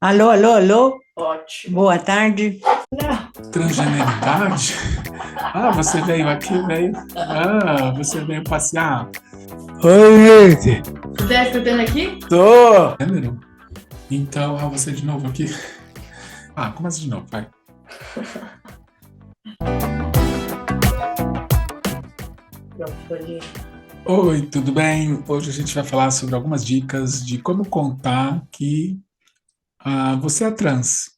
Alô, alô, alô, Ótimo. boa tarde. Transgeneridade? Ah, você veio aqui, veio. Ah, você veio passear. Oi, gente. Você tá escutando aqui? Tô. Gênero? Então, você de novo aqui. Ah, começa de novo, vai. Pronto, pode ir. Oi, tudo bem? Hoje a gente vai falar sobre algumas dicas de como contar que você é trans.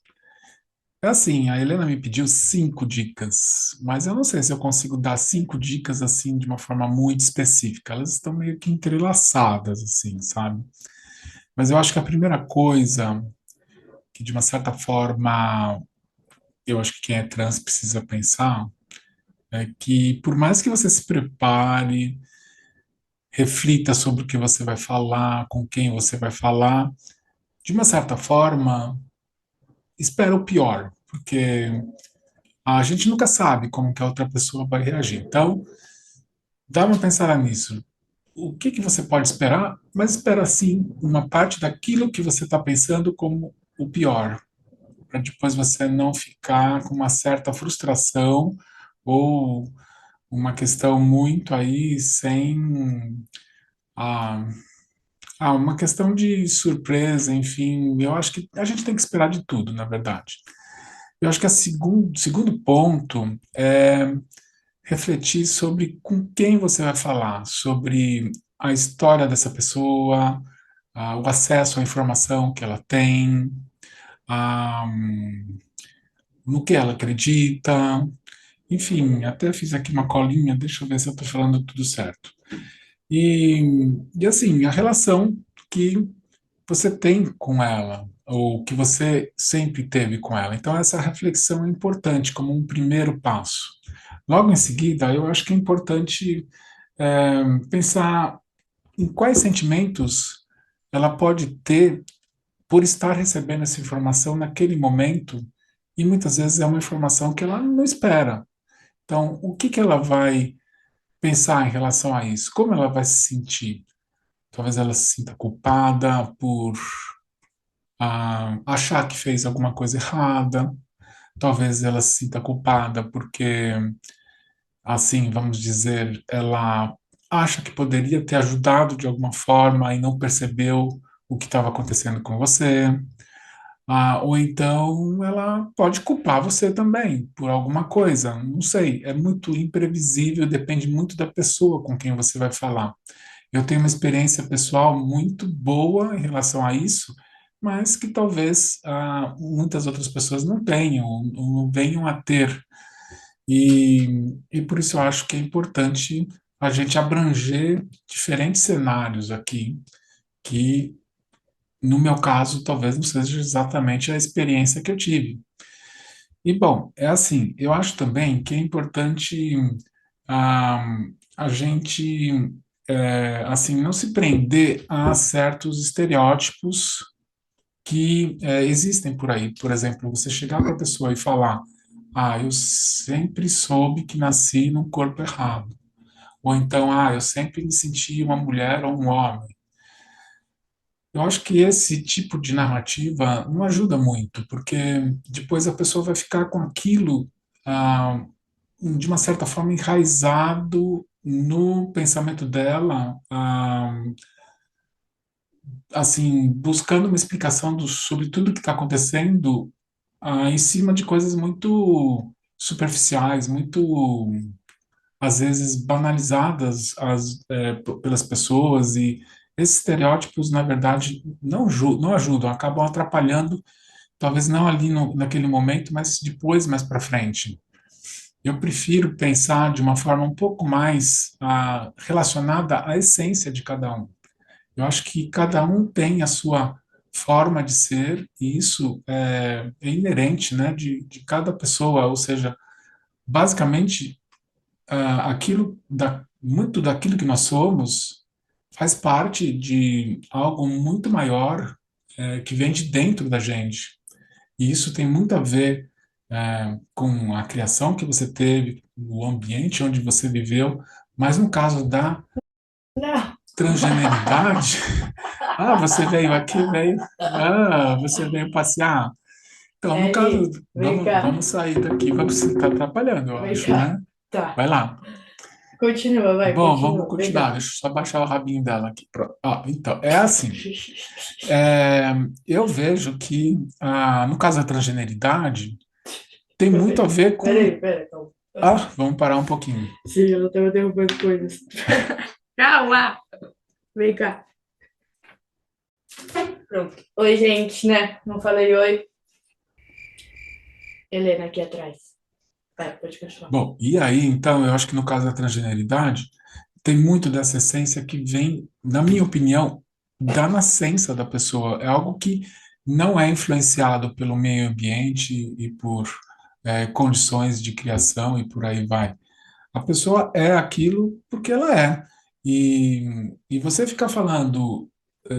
É assim, a Helena me pediu 5 dicas, mas eu não sei se eu consigo dar 5 dicas assim de uma forma muito específica. Elas estão meio que entrelaçadas, assim, sabe? Mas eu acho que a primeira coisa que, de uma certa forma, eu acho que quem é trans precisa pensar é que, por mais que você se prepare, reflita sobre o que você vai falar, com quem você vai falar, de uma certa forma, espera o pior, porque a gente nunca sabe como que a outra pessoa vai reagir. Então, dá uma pensada nisso. O que que você pode esperar, mas espera sim uma parte daquilo que você está pensando como o pior, para depois você não ficar com uma certa frustração ou uma questão muito aí sem ah, uma questão de surpresa, enfim, eu acho que a gente tem que esperar de tudo, na verdade. Eu acho que o segundo ponto é refletir sobre com quem você vai falar, sobre a história dessa pessoa, o acesso à informação que ela tem, ah, no que ela acredita, enfim, até fiz aqui uma colinha, deixa eu ver se eu estou falando tudo certo. E assim, a relação que você tem com ela, ou que você sempre teve com ela. Então, essa reflexão é importante como um primeiro passo. Logo em seguida, eu acho que é importante pensar em quais sentimentos ela pode ter por estar recebendo essa informação naquele momento, e muitas vezes é uma informação que ela não espera. Então, o que que ela vai pensar em relação a isso? Como ela vai se sentir? Talvez ela se sinta culpada por achar que fez alguma coisa errada, talvez ela se sinta culpada porque, assim, vamos dizer, ela acha que poderia ter ajudado de alguma forma e não percebeu o que estava acontecendo com você. Ou então ela pode culpar você também por alguma coisa, não sei, é muito imprevisível, depende muito da pessoa com quem você vai falar. Eu tenho uma experiência pessoal muito boa em relação a isso, mas que talvez muitas outras pessoas não tenham, ou não venham a ter. E por isso eu acho que é importante a gente abranger diferentes cenários aqui, que no meu caso talvez não seja exatamente a experiência que eu tive. E bom, é assim, eu acho também que é importante ah, a gente assim não se prender a certos estereótipos que existem por aí. Por exemplo, você chegar para a pessoa e falar: "Ah, eu sempre soube que nasci num corpo errado", ou então: "Ah, eu sempre me senti uma mulher ou um homem". Eu acho que esse tipo de narrativa não ajuda muito, porque depois a pessoa vai ficar com aquilo, ah, de uma certa forma, enraizado no pensamento dela, assim, buscando uma explicação sobre tudo que está acontecendo, em cima de coisas muito superficiais, muito, às vezes, banalizadas pelas pessoas, e esses estereótipos, na verdade, não ajudam, acabam atrapalhando, talvez não ali naquele momento, mas depois, mais para frente. Eu prefiro pensar de uma forma um pouco mais relacionada à essência de cada um. Eu acho que cada um tem a sua forma de ser, e isso é inerente, né, de cada pessoa, ou seja, basicamente, muito daquilo que nós somos faz parte de algo muito maior, que vem de dentro da gente. E isso tem muito a ver com a criação que você teve, o ambiente onde você viveu, mas no caso da Não. transgeneridade, Ah, você veio aqui, veio. Ah, você veio passear. Então, no caso, Eli, vem cá. vamos sair daqui, vamos estar atrapalhando, eu Vem acho, cá. né? Tá. Vai lá. Continua, vai, Bom, vamos continua. Vem continuar. cá. Deixa eu só baixar o rabinho dela aqui. Pronto. Ó, então, é assim. Eu vejo que, no caso da transgeneridade, tem muito a ver com. Peraí, peraí, calma. Ah, vamos parar um pouquinho. Sim, eu tava derrubando coisas. Calma! Vem cá. Pronto. Oi, gente, né? Não falei oi. Helena aqui atrás. Vai, pode continuar. Bom, e aí, então, eu acho que no caso da transgeneridade, tem muito dessa essência que vem, na minha opinião, da nascença da pessoa. É algo que não é influenciado pelo meio ambiente e por condições de criação e por aí vai. A pessoa é aquilo porque ela é. E você ficar falando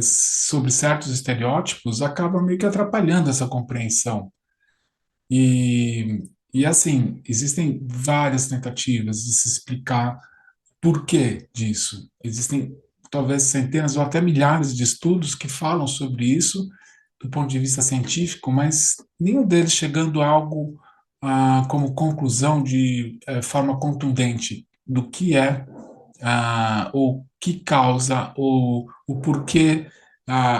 sobre certos estereótipos acaba meio que atrapalhando essa compreensão. E assim, existem várias tentativas de se explicar por que disso. Existem talvez centenas ou até milhares de estudos que falam sobre isso do ponto de vista científico, mas nenhum deles chegando a algo como conclusão de forma contundente do que é o que causa o porquê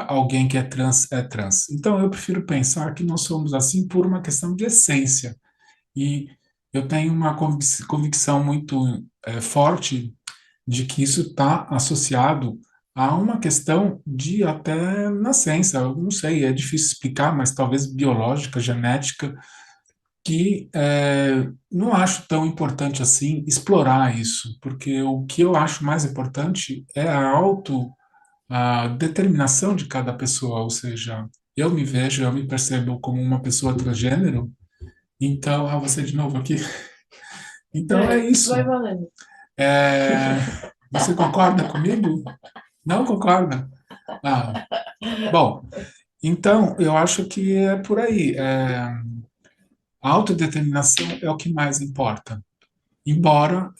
alguém que é trans. Então, eu prefiro pensar que nós somos assim por uma questão de essência. E eu tenho uma convicção muito forte de que isso está associado a uma questão de até nascença. Eu não sei, é difícil explicar, mas talvez biológica, genética, que não acho tão importante assim explorar isso, porque o que eu acho mais importante é a determinação de cada pessoa, ou seja, eu me vejo, eu me percebo como uma pessoa transgênero, então, você de novo aqui. Então é Vai isso. valendo. É, você concorda comigo? Não concorda? Ah, bom, então eu acho que é por aí. A autodeterminação é o que mais importa. Embora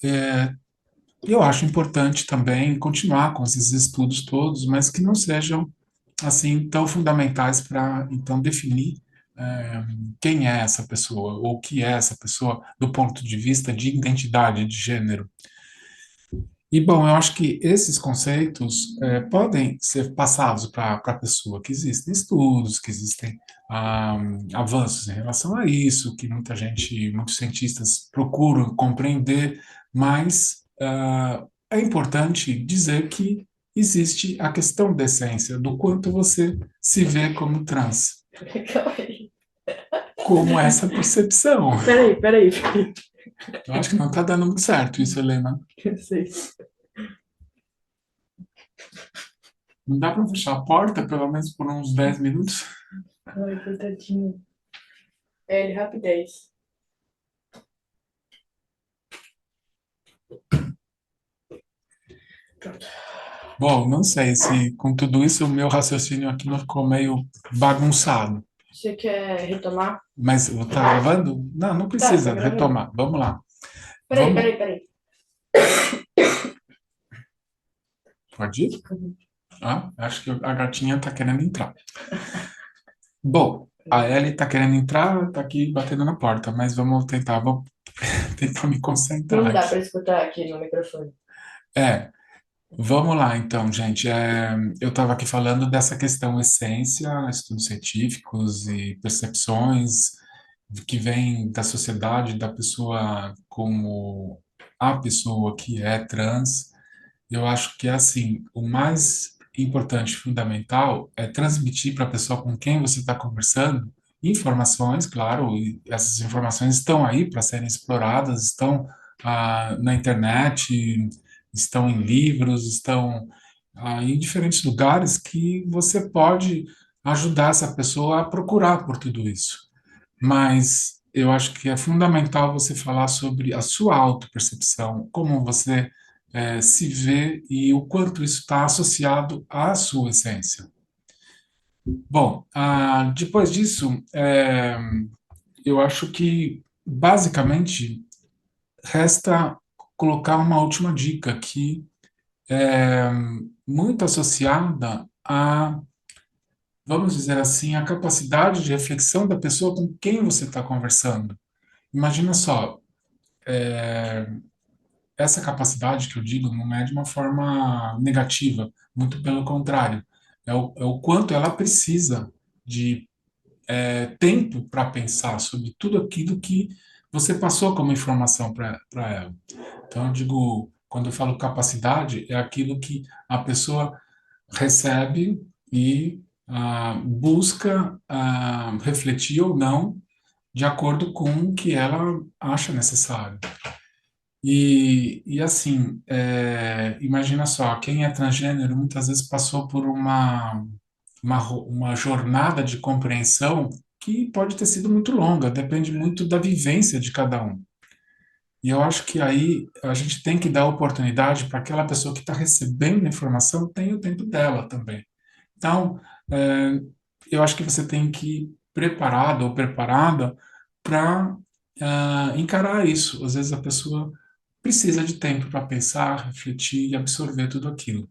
eu acho importante também continuar com esses estudos todos, mas que não sejam assim tão fundamentais para então definir quem é essa pessoa ou o que é essa pessoa do ponto de vista de identidade de gênero. E, bom, eu acho que esses conceitos podem ser passados para a pessoa, que existem estudos, que existem avanços em relação a isso, que muita gente, muitos cientistas procuram compreender, mas é importante dizer que existe a questão da essência, do quanto você se vê como trans, Calma aí. como essa percepção. Peraí. Eu acho que não está dando muito certo isso, Helena. Eu sei. Não dá para fechar a porta, pelo menos por uns 10 minutos? Ai, coitadinho. É, rapidez. Pronto. Bom, não sei se com tudo isso o meu raciocínio aqui não ficou meio bagunçado. Você quer retomar? Mas tá gravando? Não, não Tá precisa gravando. retomar. Vamos lá. Peraí, Vamos. peraí, peraí. Pode ir? Acho que a gatinha tá querendo entrar. Bom, a Ellie tá querendo entrar, tá aqui batendo na porta, mas vou tentar me concentrar Não dá aqui. pra escutar aqui no microfone. É, vamos lá então, gente. Eu estava aqui falando dessa questão essência, estudos científicos e percepções que vêm da sociedade, da pessoa como a pessoa que é trans. Eu acho que é assim, o mais importante, fundamental, é transmitir para a pessoa com quem você está conversando informações, claro, e essas informações estão aí para serem exploradas, estão na internet, estão em livros, estão em diferentes lugares que você pode ajudar essa pessoa a procurar por tudo isso. Mas eu acho que é fundamental você falar sobre a sua autopercepção, como você se vê e o quanto isso está associado à sua essência. Bom, depois disso, eu acho que basicamente resta colocar uma última dica que é muito associada a, vamos dizer assim, a capacidade de reflexão da pessoa com quem você está conversando. Imagina só, essa capacidade que eu digo não é de uma forma negativa, muito pelo contrário, é o quanto ela precisa de tempo para pensar sobre tudo aquilo que você passou como informação para ela. Então, eu digo, quando eu falo capacidade, é aquilo que a pessoa recebe e busca refletir ou não de acordo com o que ela acha necessário. E assim, imagina só, quem é transgênero muitas vezes passou por uma jornada de compreensão que pode ter sido muito longa, depende muito da vivência de cada um. E eu acho que aí a gente tem que dar oportunidade para aquela pessoa que está recebendo a informação tenha o tempo dela também. Então, é, eu acho que você tem que ir preparado ou preparada para encarar isso. Às vezes a pessoa precisa de tempo para pensar, refletir e absorver tudo aquilo.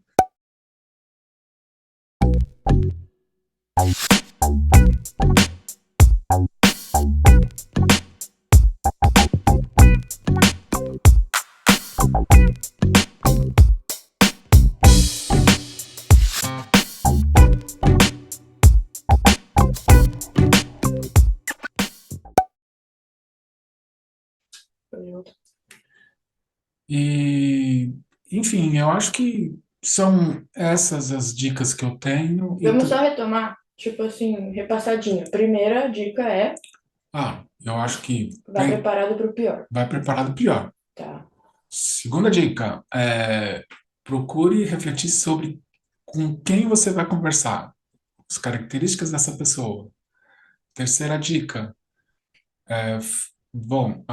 E, enfim, eu acho que são essas as dicas que eu tenho. Vamos só retomar, tipo assim, repassadinho. Primeira dica é Eu acho que vá preparado para o pior. vai preparado pior. Tá. Segunda dica, procure refletir sobre com quem você vai conversar, as características dessa pessoa. Terceira dica, bom,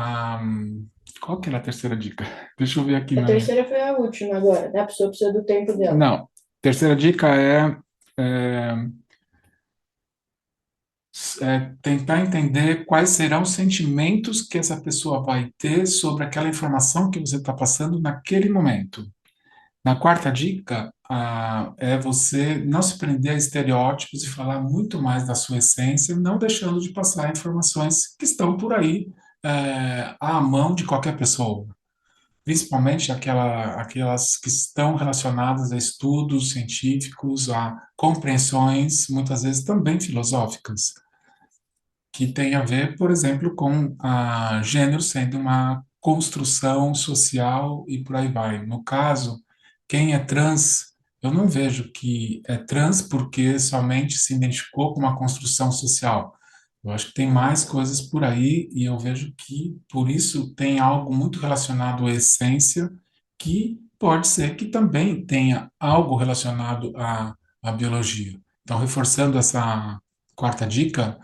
qual que era a terceira dica? Deixa eu ver aqui A na minha. terceira foi a última agora, né? A pessoa precisa do tempo dela. Não, terceira dica é tentar entender quais serão os sentimentos que essa pessoa vai ter sobre aquela informação que você está passando naquele momento. Na quarta dica, é você não se prender a estereótipos e falar muito mais da sua essência, não deixando de passar informações que estão por aí, à mão de qualquer pessoa, principalmente aquelas que estão relacionadas a estudos científicos, a compreensões, muitas vezes também filosóficas, que tem a ver, por exemplo, com a gênero sendo uma construção social e por aí vai. No caso, quem é trans, eu não vejo que é trans porque somente se identificou com uma construção social. Eu acho que tem mais coisas por aí e eu vejo que, por isso, tem algo muito relacionado à essência, que pode ser que também tenha algo relacionado à biologia. Então, reforçando essa quarta dica,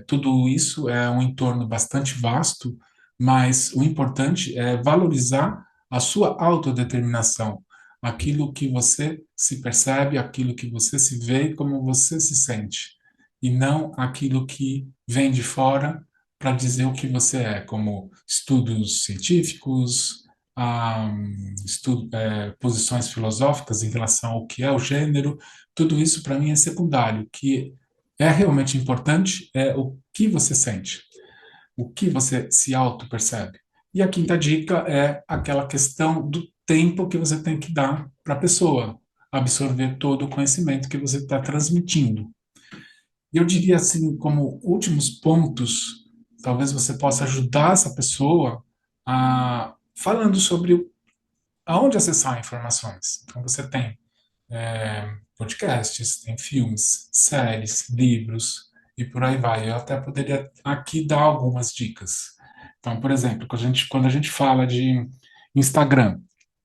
tudo isso é um entorno bastante vasto, mas o importante é valorizar a sua autodeterminação, aquilo que você se percebe, aquilo que você se vê e como você se sente, e não aquilo que vem de fora para dizer o que você é, como estudos científicos, posições filosóficas em relação ao que é o gênero, tudo isso para mim é secundário. O que é realmente importante é o que você sente, o que você se auto-percebe. E a quinta dica é aquela questão do tempo que você tem que dar para a pessoa absorver todo o conhecimento que você está transmitindo. E eu diria assim, como últimos pontos, talvez você possa ajudar essa pessoa falando sobre aonde acessar informações. Então você tem podcasts, tem filmes, séries, livros e por aí vai. Eu até poderia aqui dar algumas dicas. Então, por exemplo, quando a gente fala de Instagram,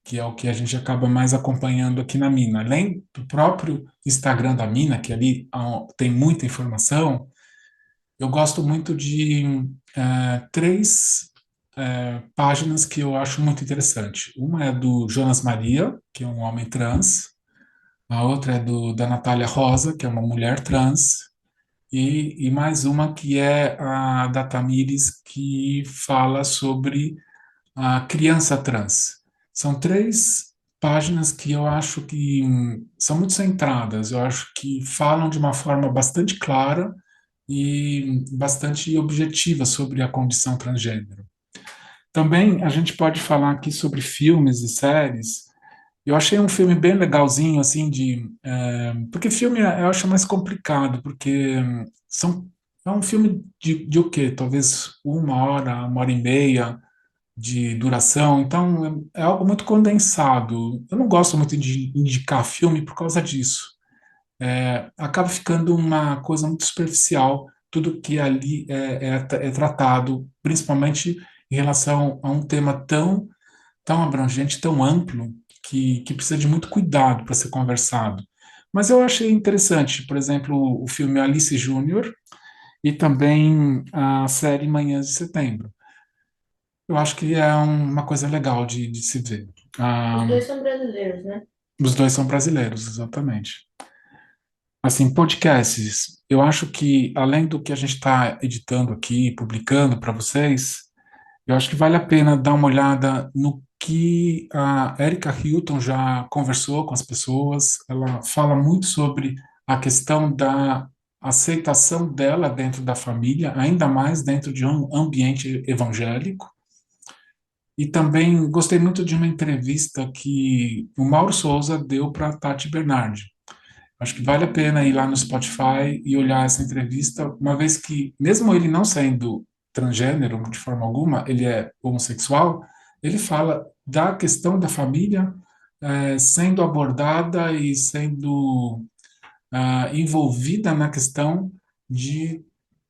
que é o que a gente acaba mais acompanhando aqui na Mina, além do próprio Instagram da Mina, que ali tem muita informação, eu gosto muito de três páginas que eu acho muito interessante. Uma é do Jonas Maria, que é um homem trans. A outra é da Natália Rosa, que é uma mulher trans, e mais uma que é a da Tamires, que fala sobre a criança trans. São três páginas que eu acho que são muito centradas, eu acho que falam de uma forma bastante clara e bastante objetiva sobre a condição transgênero. Também a gente pode falar aqui sobre filmes e séries. Eu achei um filme bem legalzinho, assim, porque filme eu acho mais complicado, porque é um filme de o quê? Talvez uma hora e meia de duração, então é algo muito condensado. Eu não gosto muito de indicar filme por causa disso. Acaba ficando uma coisa muito superficial tudo que ali é tratado, principalmente em relação a um tema tão abrangente, tão amplo, que precisa de muito cuidado para ser conversado. Mas eu achei interessante, por exemplo, o filme Alice Júnior e também a série Manhãs de Setembro. Eu acho que é uma coisa legal de se ver. Os Ah, dois são brasileiros, né? os dois são brasileiros, exatamente. Assim, podcasts, eu acho que além do que a gente está editando aqui, publicando para vocês, eu acho que vale a pena dar uma olhada no que a Erika Hilton já conversou com as pessoas. Ela fala muito sobre a questão da aceitação dela dentro da família, ainda mais dentro de um ambiente evangélico. E também gostei muito de uma entrevista que o Mauro Souza deu para Tati Bernardi. Acho que vale a pena ir lá no Spotify e olhar essa entrevista, uma vez que, mesmo ele não sendo transgênero de forma alguma, ele é homossexual, ele fala da questão da família sendo abordada e sendo envolvida na questão de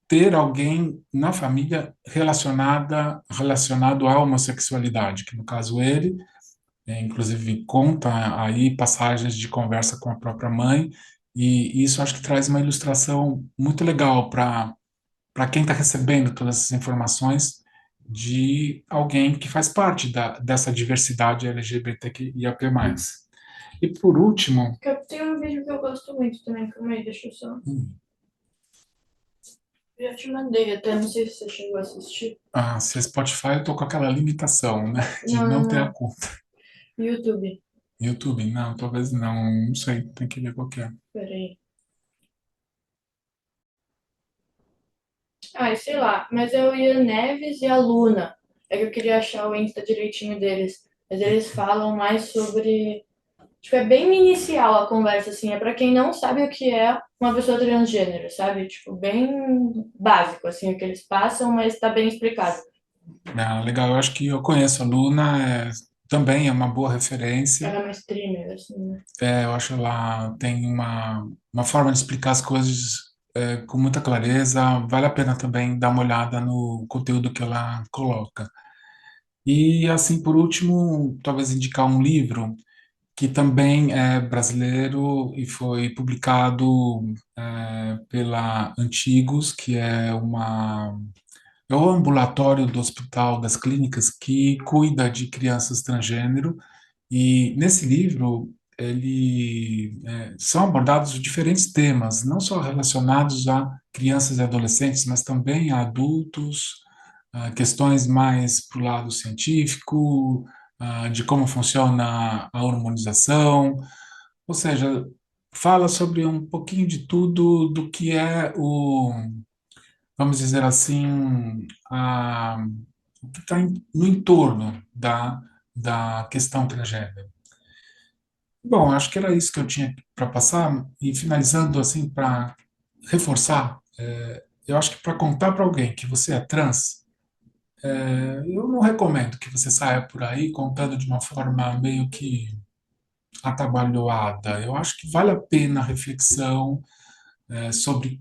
ter alguém na família relacionado à homossexualidade, que no caso ele, inclusive conta aí passagens de conversa com a própria mãe, e isso acho que traz uma ilustração muito legal para quem está recebendo todas essas informações de alguém que faz parte dessa diversidade LGBTQIAP+. E por último, Tem um vídeo que eu gosto muito também, calma aí, deixa eu só. Já te mandei até, não sei se você chegou a assistir. se é Spotify, eu tô com aquela limitação, né, de Não, não, não ter a não. conta. YouTube. YouTube, não, talvez não sei, tem que ver qual que é. Peraí. Ai, sei lá, mas é o Ian Neves e a Luna. É que eu queria achar o Insta direitinho deles. Mas eles falam mais sobre. Tipo, é bem inicial a conversa, assim. É pra quem não sabe o que é uma pessoa transgênero, sabe? Tipo, bem básico, assim, o que eles passam, mas tá bem explicado. Ah, legal, eu acho que eu conheço a Luna, também é uma boa referência. Ela é uma streamer, assim, né? Eu acho que ela tem uma forma de explicar as coisas com muita clareza. Vale a pena também dar uma olhada no conteúdo que ela coloca. E, assim, por último, talvez indicar um livro que também é brasileiro e foi publicado pela Antigos, que é o ambulatório do Hospital das Clínicas que cuida de crianças transgênero. E nesse livro são abordados diferentes temas, não só relacionados a crianças e adolescentes, mas também a adultos, questões mais para o lado científico, de como funciona a hormonização, ou seja, fala sobre um pouquinho de tudo do que é vamos dizer assim, o que está no entorno da questão transgênero. Bom, acho que era isso que eu tinha para passar. E finalizando, assim, para reforçar, eu acho que para contar para alguém que você é trans, eu não recomendo que você saia por aí contando de uma forma meio que atabalhoada. Eu acho que vale a pena a reflexão sobre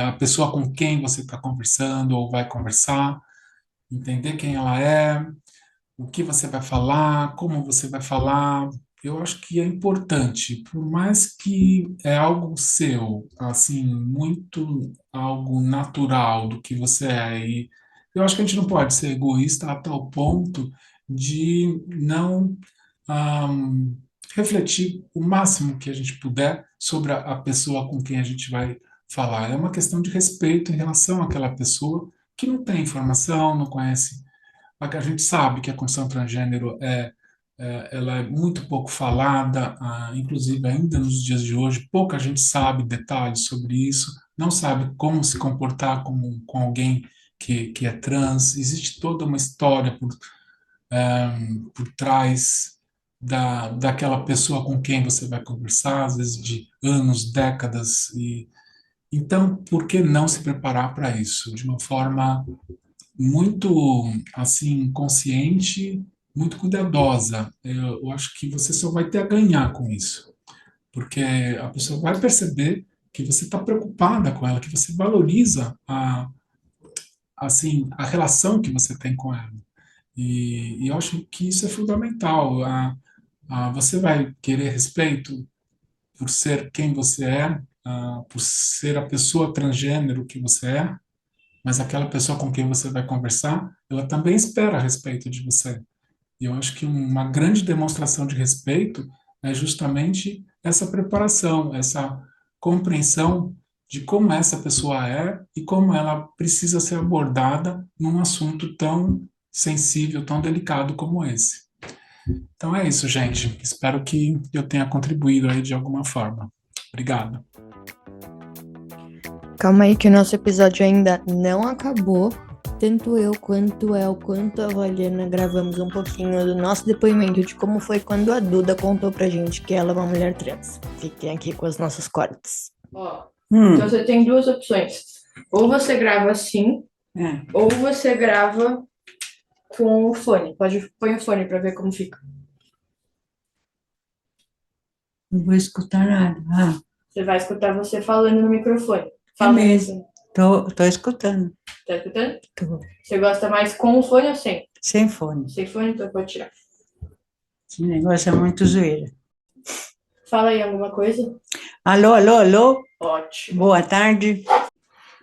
a pessoa com quem você está conversando ou vai conversar, entender quem ela é, o que você vai falar, como você vai falar. Eu acho que é importante, por mais que é algo seu, assim, muito algo natural do que você é. E eu acho que a gente não pode ser egoísta a tal ponto de não ahm, refletir o máximo que a gente puder sobre a pessoa com quem a gente vai falar. É uma questão de respeito em relação àquela pessoa que não tem informação, não conhece a gente sabe que a condição transgênero é ela é muito pouco falada, inclusive ainda nos dias de hoje, pouca gente sabe detalhes sobre isso, não sabe como se comportar com alguém que é trans. Existe toda uma história por trás daquela pessoa com quem você vai conversar, às vezes de anos, décadas, e então, por que não se preparar para isso de uma forma muito assim consciente, muito cuidadosa? Eu acho que você só vai ter a ganhar com isso, porque a pessoa vai perceber que você está preocupada com ela, que você valoriza a relação que você tem com ela. E eu acho que isso é fundamental. Você vai querer respeito por ser quem você é, por ser a pessoa transgênero que você é, mas aquela pessoa com quem você vai conversar, ela também espera respeito de você. E eu acho que uma grande demonstração de respeito é justamente essa preparação, essa compreensão de como essa pessoa é e como ela precisa ser abordada num assunto tão sensível, tão delicado como esse. Então é isso, gente. Espero que eu tenha contribuído aí de alguma forma. Obrigado. Calma aí que o nosso episódio ainda não acabou. Tanto eu quanto El, quanto a Valiana gravamos um pouquinho do nosso depoimento de como foi quando a Duda contou pra gente que ela é uma mulher trans. Fiquem aqui com as nossas cortes. Ó, então você tem duas opções. Ou você grava assim, ou você grava com o fone. Põe o fone pra ver como fica. Não vou escutar nada. Você vai escutar você falando no microfone. É mesmo. Tô escutando. Tá escutando? Tô. Você gosta mais com o fone ou sem? Sem fone. Sem fone, então pode tirar. Esse negócio é muito zoeira. Fala aí alguma coisa. Alô, alô, alô. Ótimo. Boa tarde.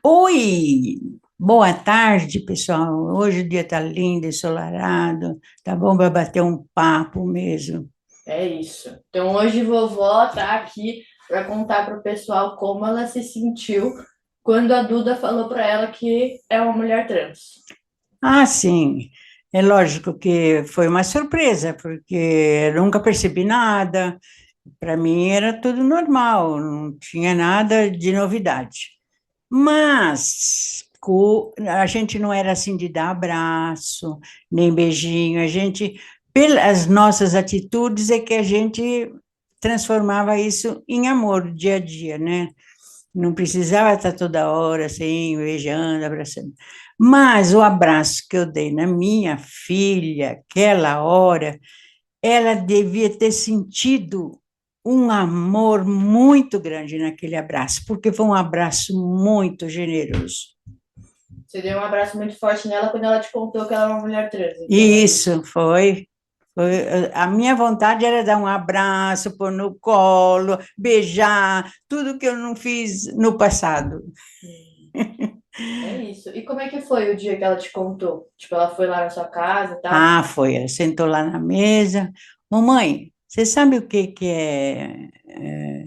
Oi! Boa tarde, pessoal. Hoje o dia tá lindo, ensolarado. Tá bom para bater um papo mesmo. É isso. Então hoje vovó tá aqui para contar pro pessoal como ela se sentiu quando a Duda falou para ela que é uma mulher trans. Ah, sim. É lógico que foi uma surpresa, porque eu nunca percebi nada. Para mim era tudo normal, não tinha nada de novidade. Mas a gente não era assim de dar abraço, nem beijinho. A gente, pelas nossas atitudes, é que a gente transformava isso em amor dia a dia, né? Não precisava estar toda hora assim, beijando, abraçando. Mas o abraço que eu dei na minha filha, aquela hora, ela devia ter sentido um amor muito grande naquele abraço, porque foi um abraço muito generoso. Você deu um abraço muito forte nela quando ela te contou que ela era uma mulher trans. Então, Isso, foi. A minha vontade era dar um abraço, pôr no colo, beijar, tudo que eu não fiz no passado. É isso. E como é que foi o dia que ela te contou? Tipo, ela foi lá na sua casa e tal? Ah, foi. Ela sentou lá na mesa. Mamãe, você sabe o que é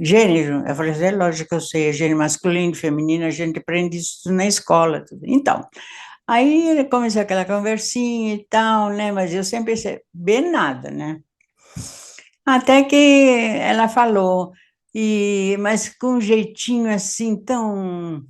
gênero? Eu falei, é lógico que eu sei, é gênero masculino, feminino, a gente aprende isso na escola. Tudo. Então, aí ele começou aquela conversinha e tal, né? Mas eu sem perceber nada, né? Até que ela falou, mas com um jeitinho assim tão...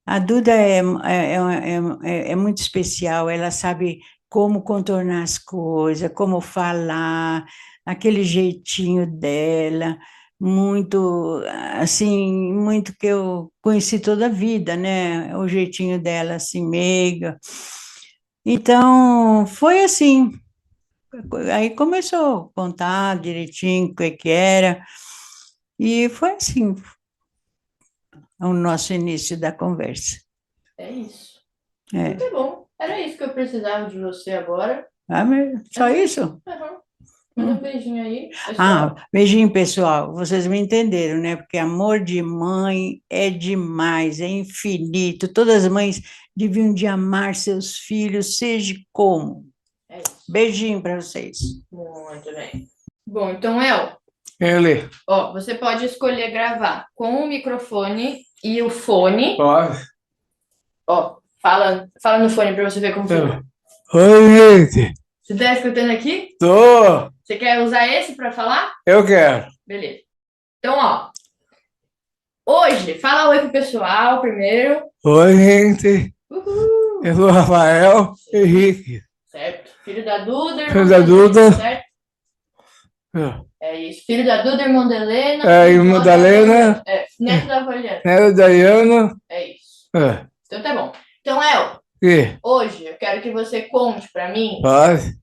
A Duda é muito especial, ela sabe como contornar as coisas, como falar, aquele jeitinho dela, muito, assim, muito que eu conheci toda a vida, né? O jeitinho dela, assim, meiga. Então, foi assim. Aí começou a contar direitinho o que era, e foi assim o nosso início da conversa. É isso. É. Muito bom. Era isso que eu precisava de você agora. Ah, mas só isso? Uhum. Manda um beijinho aí, pessoal. Ah, beijinho, pessoal. Vocês me entenderam, né? Porque amor de mãe é demais, é infinito. Todas as mães deviam de amar seus filhos, seja como. É isso. Beijinho para vocês. Muito bem. Bom, então, El, Ele, ó, você pode escolher gravar com o microfone e o fone. pode. Ó, fala no fone pra você ver como fica. Oi, gente. Você tá escutando aqui? Tô. Você quer usar esse para falar? Eu quero. Beleza. Então, ó, hoje, fala oi pro pessoal primeiro. Oi, gente. Uhul. Eu sou o Rafael Henrique. Certo. Filho da Duda, Filho irmão da da Helena, Duda. certo? É isso. Filho da Duda, irmão da Helena. É, e irmão neto da Helena. É, neto da Poliana. Neto da Iana. É isso. É. Então tá bom. Então, El, E hoje eu quero que você conte pra mim pode.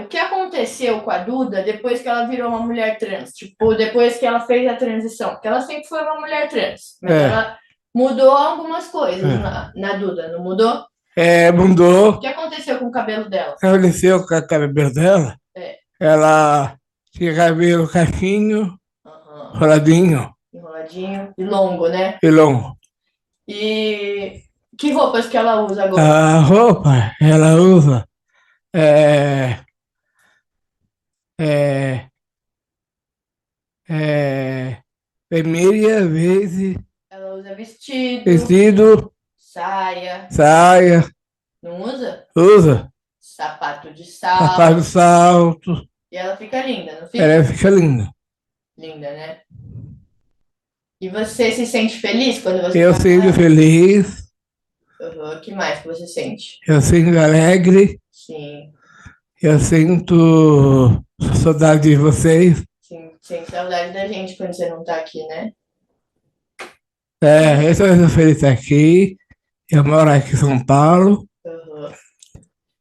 o que aconteceu com a Duda depois que ela virou uma mulher trans. Tipo, depois que ela fez a transição. Porque ela sempre foi uma mulher trans. Mas É. ela mudou algumas coisas É. na Duda, não mudou? É, O mudou. que aconteceu com o cabelo dela? Aconteceu com a cabelo dela. É. Ela tinha cabelo caixinho, Aham. roladinho Enroladinho e longo, né? e longo. E que roupas que ela usa agora? A roupa ela usa é, é, vermelha, verde, Ela usa vestido, vestido, saia, saia, não usa? usa Sapato de sapato salto. salto. E ela fica linda, não fica? Ela fica linda. Linda, né? E você se sente feliz quando você Eu tá com sinto ela? feliz, Uhum. O que mais que você sente? eu sinto alegre, Sim, eu sinto saudade de vocês. sim, sente saudade da gente quando você não tá aqui, né? Eu estou feliz aqui. Eu moro aqui em São Paulo. Uhum.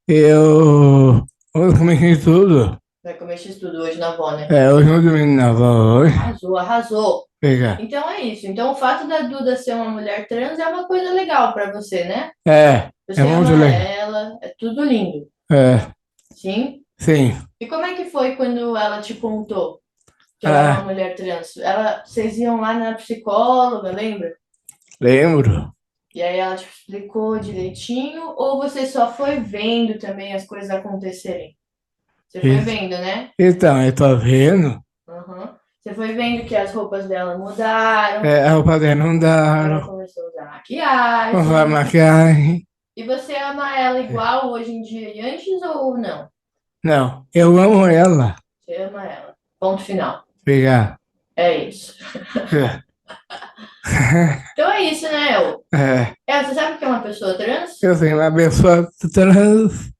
Eu hoje comi tudo. Vai comer x-tudo hoje na avó, né? Hoje eu dormi na avó hoje. Arrasou, arrasou. Obrigado. Então é isso. Então o fato da Duda ser uma mulher trans é uma coisa legal pra você, né? Você É muito ama legal. ela, é tudo lindo. Sim? Sim. E como é que foi quando ela te contou que ela é uma Ah, mulher trans? Vocês iam lá na psicóloga, lembra? lembro. E aí ela te explicou direitinho, ou você só foi vendo também as coisas acontecerem? Você foi Isso. vendo, né? Então, eu tô vendo. Uhum. Você foi vendo que as roupas dela mudaram, A roupa dela não ela dá. começou a usar Usar maquiagem. maquiagem. E você ama ela igual hoje em dia e antes ou não? Não, eu amo ela. Você ama ela. Ponto final. Obrigado. É isso. Então é isso, né, El? Você sabe o que é uma pessoa trans? Eu tenho uma pessoa trans.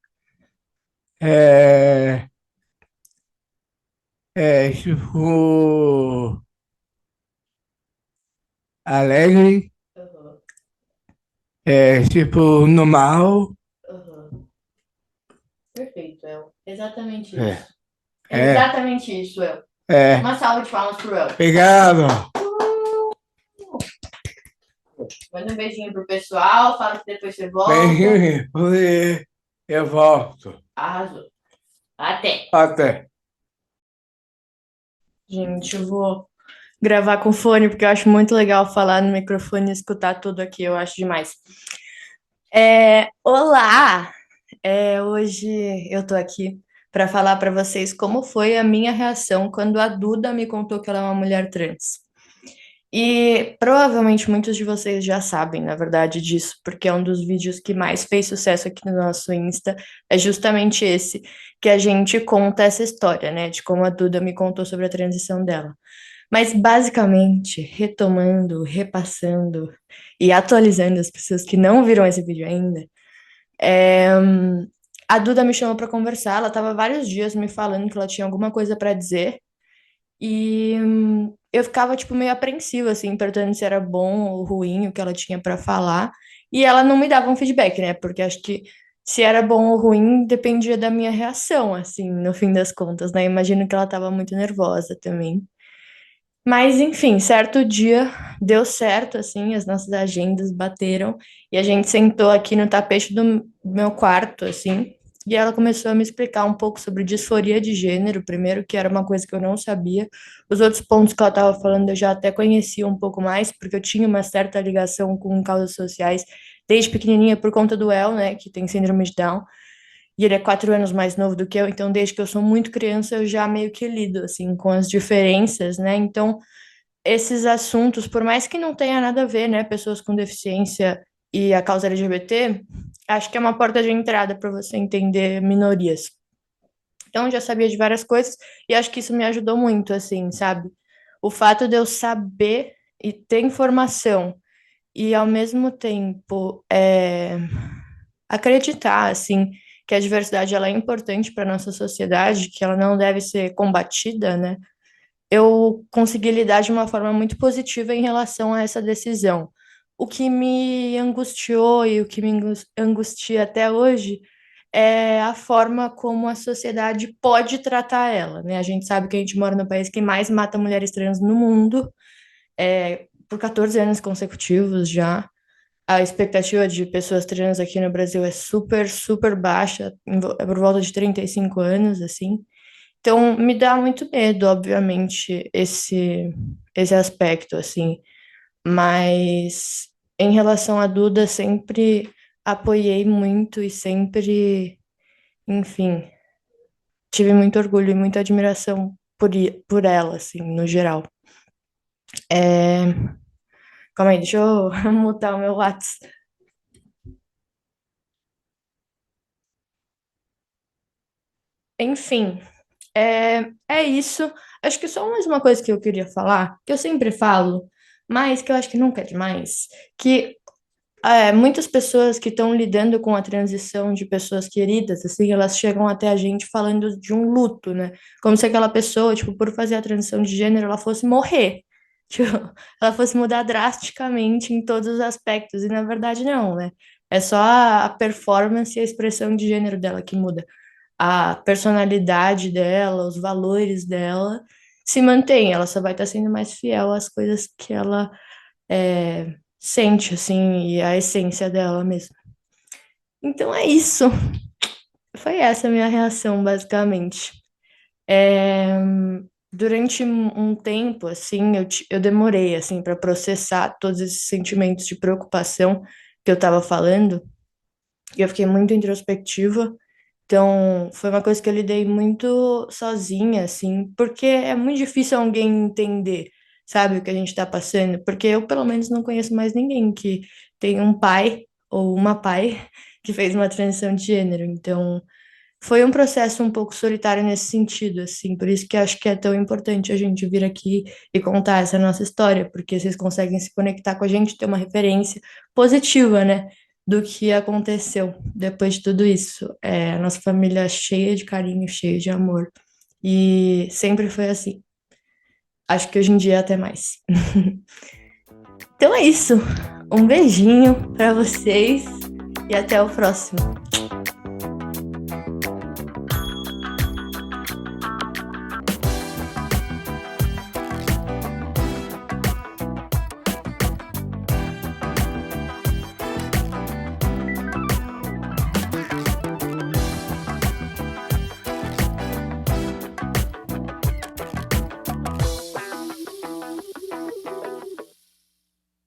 Tipo, alegre, Uhum, tipo, normal. uhum. Perfeito, El. Exatamente É. isso. Exatamente isso, El. É. Uma salva de palmas pro El. Obrigado. Manda um beijinho pro pessoal, fala que depois você volta. Beijinho. Eu volto. Arrasou. Até. Até. Gente, eu vou gravar com fone, porque eu acho muito legal falar no microfone e escutar tudo aqui, eu acho demais. Olá! Hoje eu tô aqui para falar para vocês como foi a minha reação quando a Duda me contou que ela é uma mulher trans. E provavelmente muitos de vocês já sabem, na verdade, disso, porque é um dos vídeos que mais fez sucesso aqui no nosso Insta, é justamente esse, que a gente conta essa história, né, de como a Duda me contou sobre a transição dela. Mas, basicamente, retomando, repassando e atualizando as pessoas que não viram esse vídeo ainda, a Duda me chamou para conversar, ela estava vários dias me falando que ela tinha alguma coisa para dizer, e eu ficava, tipo, meio apreensiva, assim, perguntando se era bom ou ruim o que ela tinha para falar. E ela não me dava um feedback, né? Porque acho que se era bom ou ruim dependia da minha reação, assim, no fim das contas, né? Imagino que ela estava muito nervosa também. Mas, enfim, certo dia deu certo, assim, as nossas agendas bateram e a gente sentou aqui no tapete do meu quarto, assim, e ela começou a me explicar um pouco sobre disforia de gênero, primeiro, que era uma coisa que eu não sabia. Os outros pontos que ela estava falando eu já até conhecia um pouco mais, porque eu tinha uma certa ligação com causas sociais desde pequenininha por conta do El, né, que tem síndrome de Down. E ele é 4 anos mais novo do que eu, então desde que eu sou muito criança eu já meio que lido, assim, com as diferenças, né? Então, esses assuntos, por mais que não tenha nada a ver, né, pessoas com deficiência e a causa LGBT, acho que é uma porta de entrada para você entender minorias. Então, eu já sabia de várias coisas e acho que isso me ajudou muito, assim, sabe? O fato de eu saber e ter informação e, ao mesmo tempo, acreditar, assim, que a diversidade ela é importante para nossa sociedade, que ela não deve ser combatida, né? Eu consegui lidar de uma forma muito positiva em relação a essa decisão. O que me angustiou e o que me angustia até hoje é a forma como a sociedade pode tratar ela, né? A gente sabe que a gente mora no país que mais mata mulheres trans no mundo, por 14 anos consecutivos já. A expectativa de pessoas trans aqui no Brasil é super, super baixa, é por volta de 35 anos, assim. Então, me dá muito medo, obviamente, esse aspecto, assim. Mas, em relação à Duda, sempre apoiei muito e sempre, enfim, tive muito orgulho e muita admiração por ela, assim, no geral. É... Calma aí, deixa eu mutar o meu WhatsApp. Enfim, é isso. Acho que só mais uma coisa que eu queria falar, que eu sempre falo, mas que eu acho que nunca é demais, que muitas pessoas que estão lidando com a transição de pessoas queridas, assim, elas chegam até a gente falando de um luto, né? Como se aquela pessoa, tipo, por fazer a transição de gênero, ela fosse morrer. Tipo, ela fosse mudar drasticamente em todos os aspectos. E na verdade, não, né? É só a performance e a expressão de gênero dela que muda. A personalidade dela, os valores dela se mantém. Ela só vai estar sendo mais fiel às coisas que ela sente, assim, e a essência dela mesmo. Então é isso. Foi essa a minha reação, basicamente. É, Durante um tempo, assim, eu demorei, assim, para processar todos esses sentimentos de preocupação que eu estava falando, e eu fiquei muito introspectiva. Então, foi uma coisa que eu lidei muito sozinha, assim, porque é muito difícil alguém entender, sabe, o que a gente está passando, porque eu, pelo menos, não conheço mais ninguém que tem um pai ou uma pai que fez uma transição de gênero. Então, foi um processo um pouco solitário nesse sentido, assim, por isso que acho que é tão importante a gente vir aqui e contar essa nossa história, porque vocês conseguem se conectar com a gente, ter uma referência positiva, né, do que aconteceu depois de tudo isso. A nossa família é cheia de carinho, cheia de amor, e sempre foi assim. Acho que hoje em dia é até mais. Então é isso. Um beijinho para vocês e até o próximo.